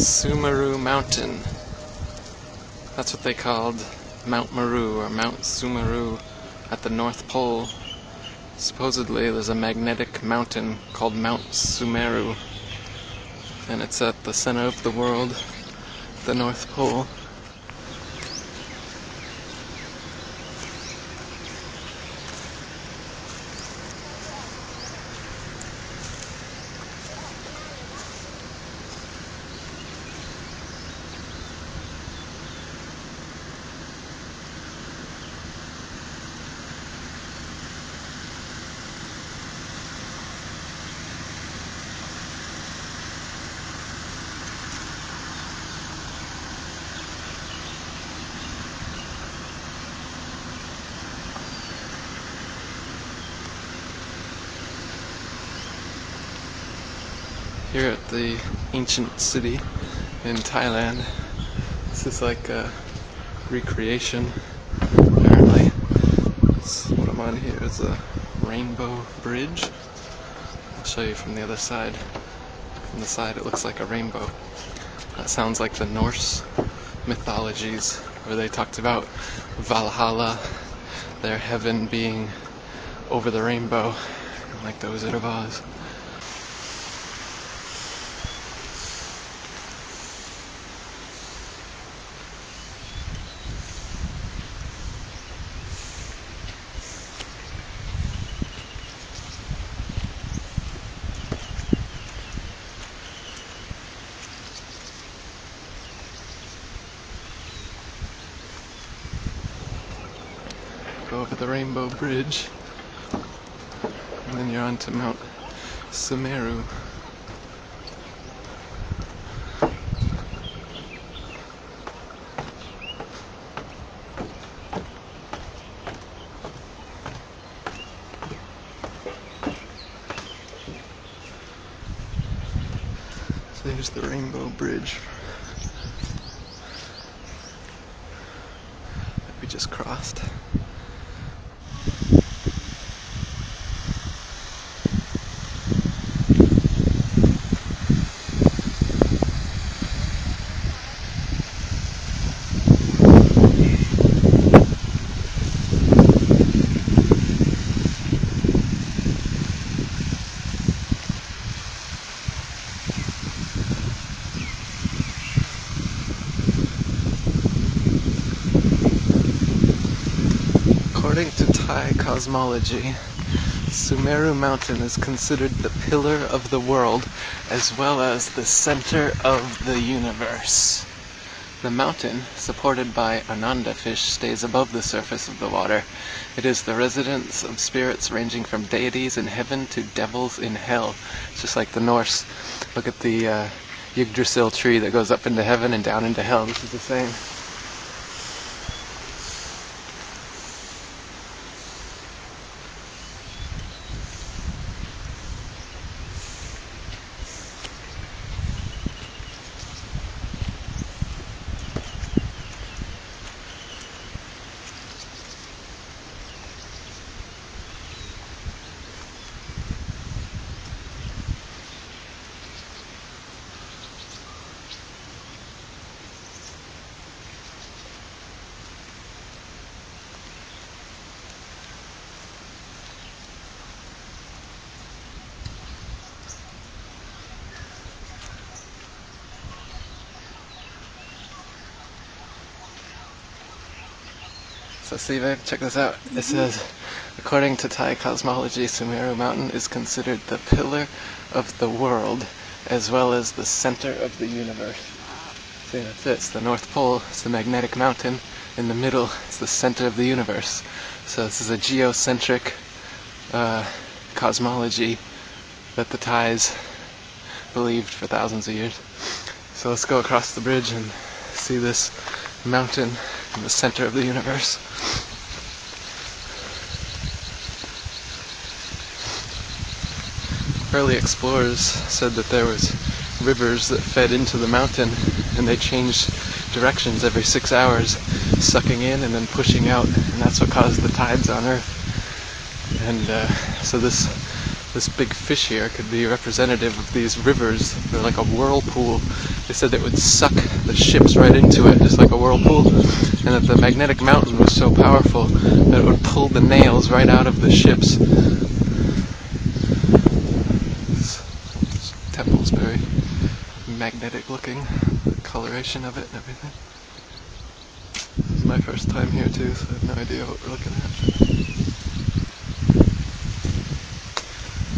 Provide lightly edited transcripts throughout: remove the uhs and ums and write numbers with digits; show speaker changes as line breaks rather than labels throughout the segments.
Sumeru Mountain. That's what they called Mount Meru, or Mount Sumeru, at the North Pole. Supposedly there's a magnetic mountain called Mount Sumeru, and it's at the center of the world, the North Pole. Here at the ancient city in Thailand. This is like a recreation, apparently. What I'm on here is a rainbow bridge. I'll show you from the other side. From the side it looks like a rainbow. That sounds like the Norse mythologies, where they talked about Valhalla, their heaven being over the rainbow, like the Wizard of Oz. Go over the Rainbow Bridge, and then you're on to Mount Sumeru. So there's the Rainbow Bridge that we just crossed. According to Thai cosmology, Sumeru Mountain is considered the pillar of the world as well as the center of the universe. The mountain, supported by Ananda fish, stays above the surface of the water. It is the residence of spirits ranging from deities in heaven to devils in hell. It's just like the Norse. Look at the Yggdrasil tree that goes up into heaven and down into hell. This is the same. So see, babe, check this out. It says, according to Thai cosmology, Sumeru Mountain is considered the pillar of the world as well as the center of the universe. See, that's it. It's the North Pole, it's the magnetic mountain. In the middle, it's the center of the universe. So this is a geocentric cosmology that the Thais believed for thousands of years. So let's go across the bridge and see this mountain in the center of the universe. Early explorers said that there was rivers that fed into the mountain, and they changed directions every 6 hours, sucking in and then pushing out, and that's what caused the tides on Earth. And so this this big fish here could be representative of these rivers. They're like a whirlpool. They said it would suck the ships right into it, just like a whirlpool, and that the magnetic mountain was so powerful that it would pull the nails right out of the ships. This temple's very magnetic looking, the coloration of it and everything. This is my first time here too, so I have no idea what we're looking at.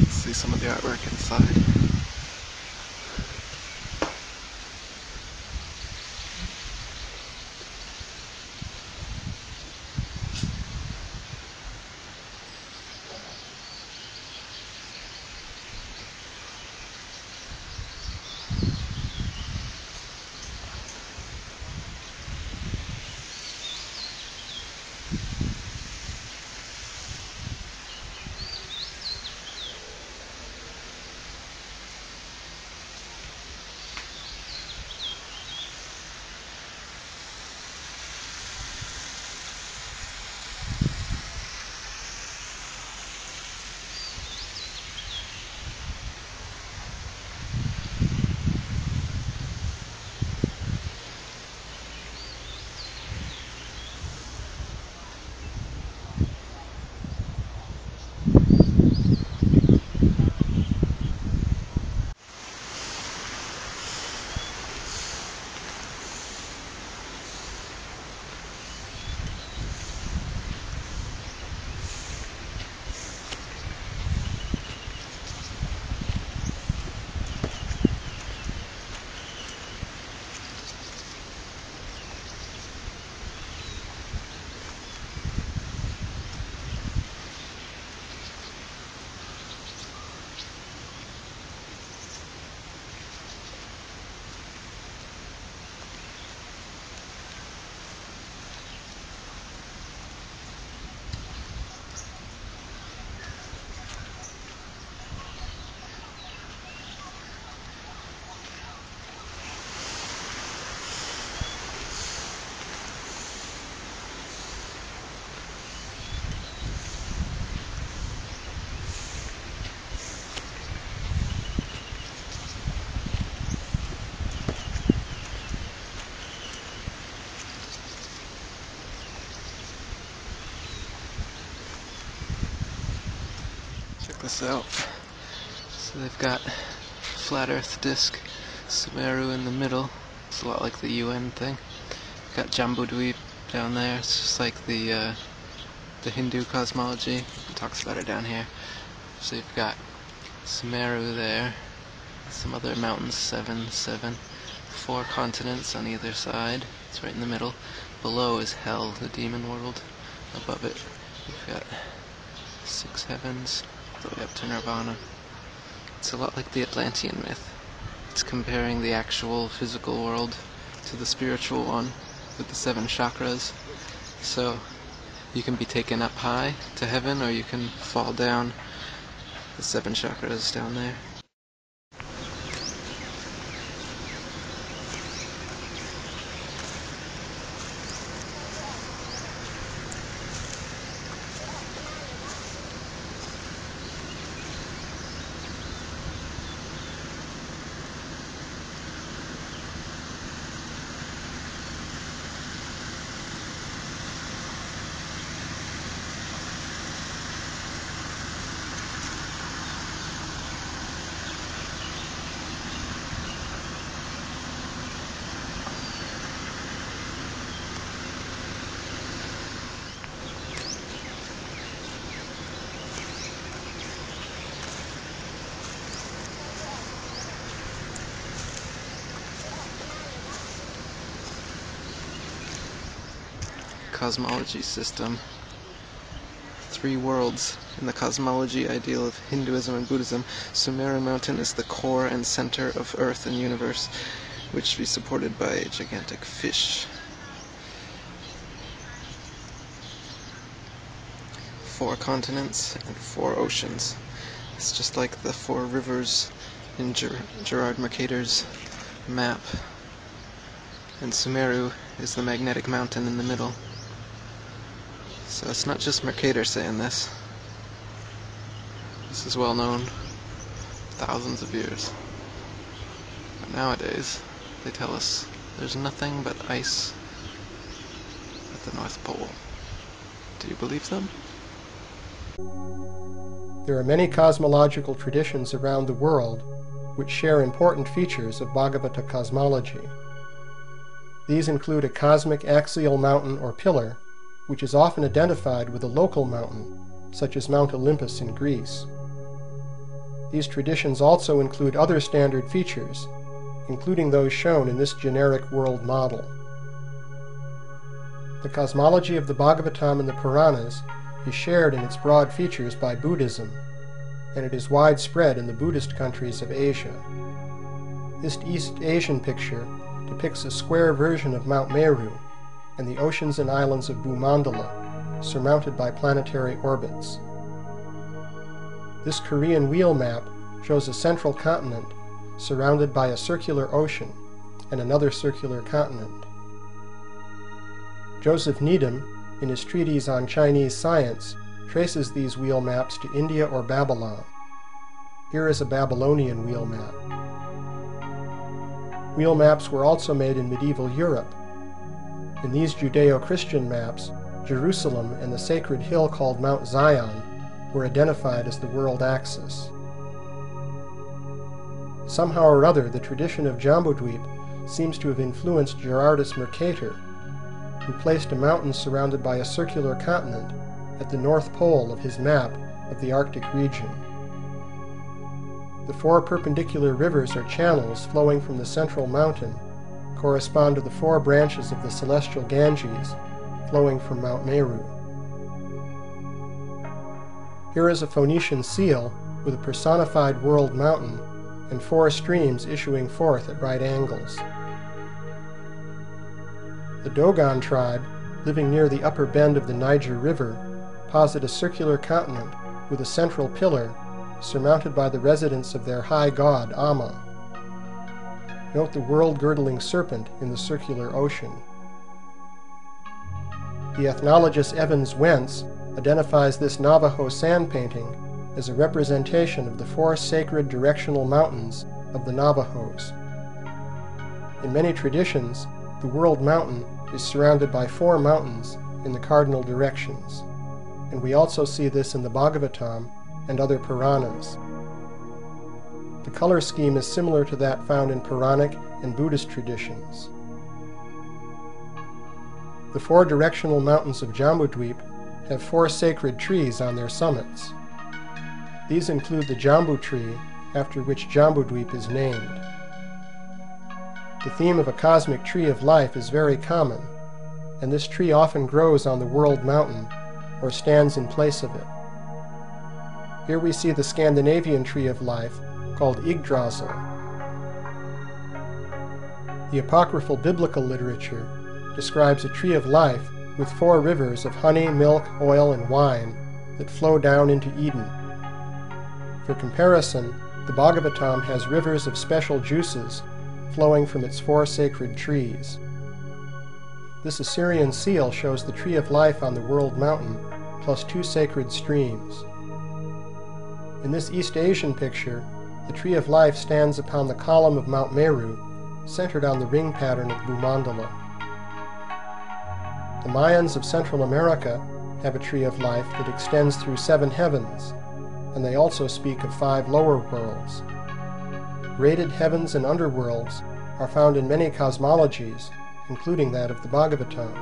See some of the artwork inside. This out. So they've got flat earth disk, Sumeru in the middle. It's a lot like the UN thing. You've got Jambu down there. It's just like the Hindu cosmology. It talks about it down here. So you've got Sumeru there, some other mountains, 7, 4 continents on either side. It's right in the middle. Below is hell, the demon world. Above it, you've got 6 heavens. All the way up to Nirvana. It's a lot like the Atlantean myth. It's comparing the actual physical world to the spiritual one with the 7 chakras. So you can be taken up high to heaven, or you can fall down the 7 chakras down there. Cosmology system. 3 worlds. In the cosmology ideal of Hinduism and Buddhism, Sumerian mountain is the core and center of Earth and universe, which is supported by a gigantic fish. 4 continents and 4 oceans. It's just like the 4 rivers in Gerhard Mercator's map. And Sumeru is the magnetic mountain in the middle. So it's not just Mercator saying this. This is well known thousands of years. But nowadays, they tell us there's nothing but ice at the North Pole. Do you believe them?
There are many cosmological traditions around the world which share important features of Bhagavata cosmology. These include a cosmic axial mountain or pillar, which is often identified with a local mountain, such as Mount Olympus in Greece. These traditions also include other standard features, including those shown in this generic world model. The cosmology of the Bhagavatam and the Puranas is shared in its broad features by Buddhism, and it is widespread in the Buddhist countries of Asia. This East Asian picture depicts a square version of Mount Meru and the oceans and islands of Bhumandala, surmounted by planetary orbits. This Korean wheel map shows a central continent surrounded by a circular ocean and another circular continent. Joseph Needham, in his treatise on Chinese science, traces these wheel maps to India or Babylon. Here is a Babylonian wheel map. Wheel maps were also made in medieval Europe. In these Judeo-Christian maps, Jerusalem and the sacred hill called Mount Zion were identified as the world axis. Somehow or other, the tradition of Jambudweep seems to have influenced Gerhard Mercator, who placed a mountain surrounded by a circular continent at the north pole of his map of the Arctic region. The four perpendicular rivers or channels flowing from the central mountain correspond to the four branches of the celestial Ganges flowing from Mount Meru. Here is a Phoenician seal with a personified world mountain and four streams issuing forth at right angles. The Dogon tribe, living near the upper bend of the Niger River, posit a circular continent with a central pillar surmounted by the residence of their high god, Amma. Note the world-girdling serpent in the circular ocean. The ethnologist Evans Wentz identifies this Navajo sand painting as a representation of the four sacred directional mountains of the Navajos. In many traditions, the world mountain is surrounded by four mountains in the cardinal directions, and we also see this in the Bhagavatam and other Puranas. The color scheme is similar to that found in Puranic and Buddhist traditions. The four directional mountains of Jambudweep have four sacred trees on their summits. These include the Jambu tree, after which Jambudweep is named. The theme of a cosmic tree of life is very common, and this tree often grows on the world mountain or stands in place of it. Here we see the Scandinavian tree of life called Yggdrasil. The apocryphal biblical literature describes a tree of life with four rivers of honey, milk, oil, and wine that flow down into Eden. For comparison, the Bhagavatam has rivers of special juices flowing from its four sacred trees. This Assyrian seal shows the tree of life on the world mountain, plus two sacred streams. In this East Asian picture, the tree of life stands upon the column of Mount Meru, centered on the ring pattern of Bhumandala. The Mayans of Central America have a tree of life that extends through 7 heavens, and they also speak of 5 lower worlds. Graded heavens and underworlds are found in many cosmologies, including that of the Bhagavatam.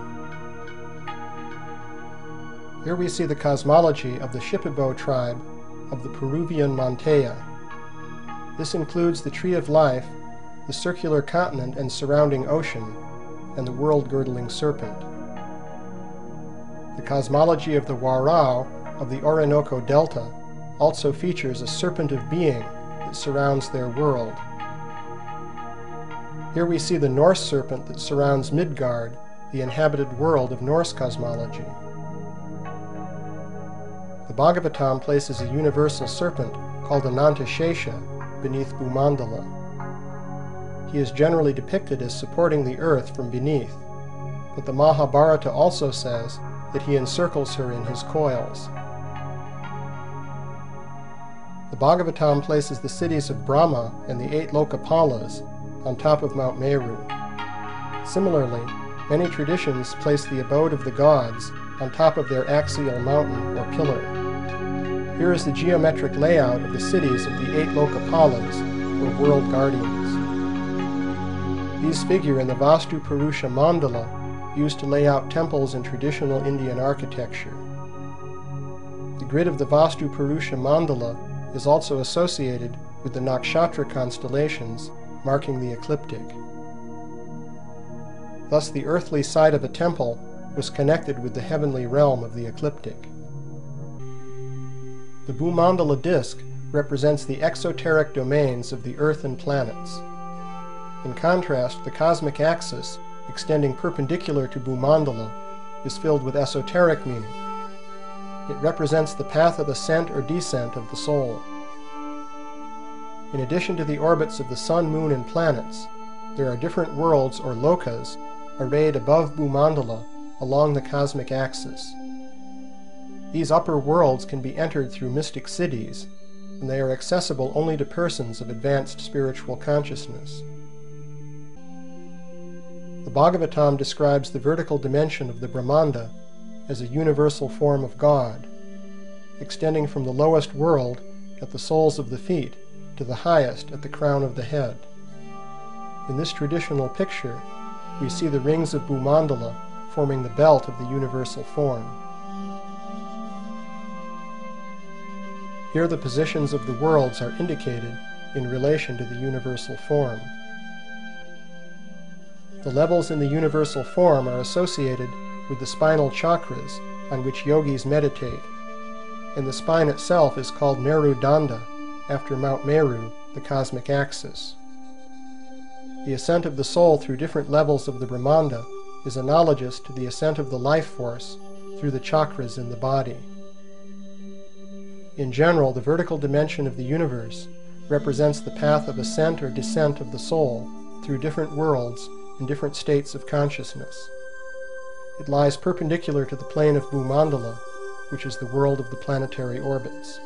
Here we see the cosmology of the Shipibo tribe of the Peruvian Montea. This includes the tree of life, the circular continent and surrounding ocean, and the world-girdling serpent. The cosmology of the Warao of the Orinoco Delta also features a serpent of being that surrounds their world. Here we see the Norse serpent that surrounds Midgard, the inhabited world of Norse cosmology. The Bhagavatam places a universal serpent called Anantashesha beneath Bhumandala. He is generally depicted as supporting the earth from beneath, but the Mahabharata also says that he encircles her in his coils. Bhagavatam places the cities of Brahma and the 8 Lokapalas on top of Mount Meru. Similarly, many traditions place the abode of the gods on top of their axial mountain or pillar. Here is the geometric layout of the cities of the 8 Lokapalas, or world guardians. These figure in the Vastu Purusha mandala used to lay out temples in traditional Indian architecture. The grid of the Vastu Purusha mandala is also associated with the nakshatra constellations marking the ecliptic. Thus the earthly side of a temple was connected with the heavenly realm of the ecliptic. The Bhumandala disk represents the exoteric domains of the earth and planets. In contrast, the cosmic axis, extending perpendicular to Bhumandala, is filled with esoteric meaning. It represents the path of ascent or descent of the soul. In addition to the orbits of the sun, moon, and planets, there are different worlds or lokas arrayed above Bhumandala along the cosmic axis. These upper worlds can be entered through mystic cities, and they are accessible only to persons of advanced spiritual consciousness. The Bhagavatam describes the vertical dimension of the Brahmanda as a universal form of God, extending from the lowest world at the soles of the feet to the highest at the crown of the head. In this traditional picture, we see the rings of Bhumandala forming the belt of the universal form. Here the positions of the worlds are indicated in relation to the universal form. The levels in the universal form are associated with the spinal chakras on which yogis meditate, and the spine itself is called Meru Danda, after Mount Meru, the cosmic axis. The ascent of the soul through different levels of the Brahmanda is analogous to the ascent of the life force through the chakras in the body. In general, the vertical dimension of the universe represents the path of ascent or descent of the soul through different worlds and different states of consciousness. It lies perpendicular to the plane of Bhumandala, which is the world of the planetary orbits.